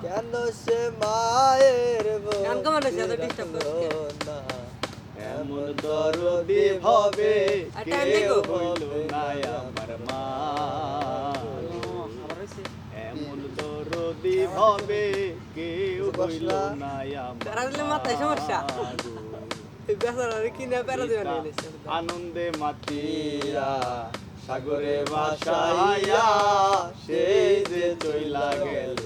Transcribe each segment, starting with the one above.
কেন সে মায়ের গান কমানো সে তো ডিস্টার্ব করছে না এমন দরদি ভাবে আর টাইম দেখো হইল না আমার মা আবার হইছে এমন দরদি ভাবে কেউ হইল না আমার প্যারা দিলে মাথায় সমস্যা এই বেচারারে কিনে প্যারা দিবেন আনন্দে মাতিয়া সাগরে ভাসাইয়া সেই যে চইলা গেল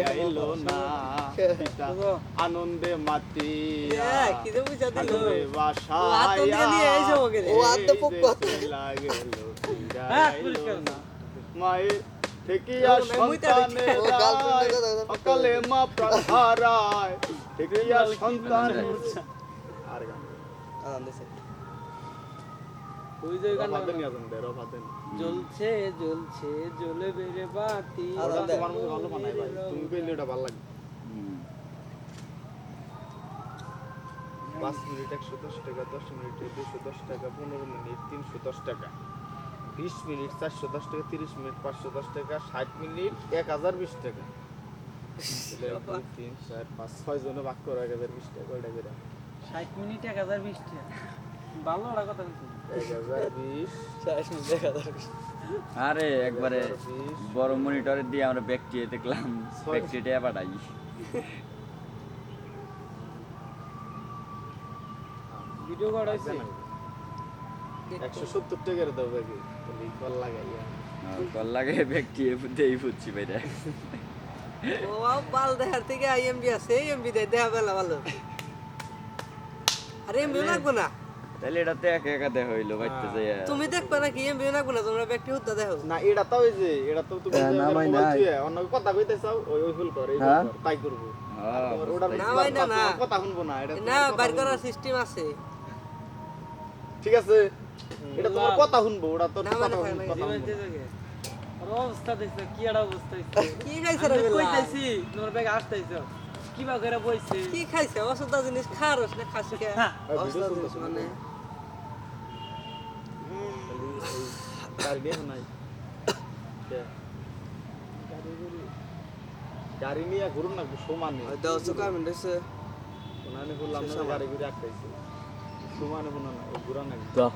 আইলো না আনন্দে মাতিয়া কি যে বুঝা দিল সাগরে আতন দিয়ে নিয়ে ভাসাইয়া এসে ওকে ও আতে পক্কত চইলা গেল আইলো না মায়ের থেকিয়া সন্তানে অকালে মা প্রাণ হারায় থেকিয়া সন্তান আর গান ওই যে গান রফাতেন ইয়াজন দে রফাতেন জ্বলছে জ্বলছে জ্বলে বেরে বাতি ওটা তোমার মতো ভালো বানাই ভাই তুমি কইলে ওটা ভালো লাগে 5 মিনিট 110 টাকা 10 মিনিট 210 টাকা 15 মিনিট 310 টাকা 20 মিনিট 410 টাকা 30 মিনিট 510 টাকা 60 মিনিট 1020 টাকা 3 4 5 6 জনে ভাগ করে 1020 টাকা কয়টা করে 60 মিনিট 1020 টাকা ভালো ওরা কথা কইছে 1020 60 মিনিট 1020 আরে একবারে বড় মনিটরে দিয়ে আমরা ব্যাকটিয়ে দেখলাম ব্যাকটিয়ে পাঠাই ভিডিও করাইছে 170 টাকা দাও দেখি তাহলে কল লাগাইয়া কল লাগে ব্যাকটিয়ে দেই ফুচ্ছি বাইরে ও বাল দেখার থেকে আইএমবি আছে এমবি দেখা বেলা ভালো আরে এমবি লাগবো না তাহলে এটাতে একা একা দেখা হইলো বাইতে যাই তুমি দেখবে নাকি এমবি লাগবো না তোমরা ব্যক্তি হুদ্দা দেখো না এটা তো ওই যে এটা তো তুমি নামাই নাই। অন্য কথা কইতে চাও ওই ফুল কর এই ফুল কর তাই করব তোমার ওটার নামাই না, না। তোমার কথা শুনবো না এটা না তোমার কথা বাইর শুনবো। করার সিস্টেম আছে ঠিক আছে এটা তোমার কথা শুনবো ওটা তো না কথা মানে শুনবো, কথা শুনবো। অবস্থা দেখছো কি একটা অবস্থা হইছে কি খাইছে রে আমি বেলা কইতাছি তোর ব্যাগ আসতাইছো কিবা করে বইছে কি খাইছে অসুস্থ জিনিস খারস না খাস কে আর ভিডিও অসুস্থ চলতেছে জিনিস মানে গাড়ি নিয়ে নাই কে? গাড়ি নিয়ে ঘুরুন না সমানে দাও সুকা মিন্দেছে ওনানে বললাম না গাড়ি ঘুরে আটকাইছে সমানে কোনো না ঘুরা না তো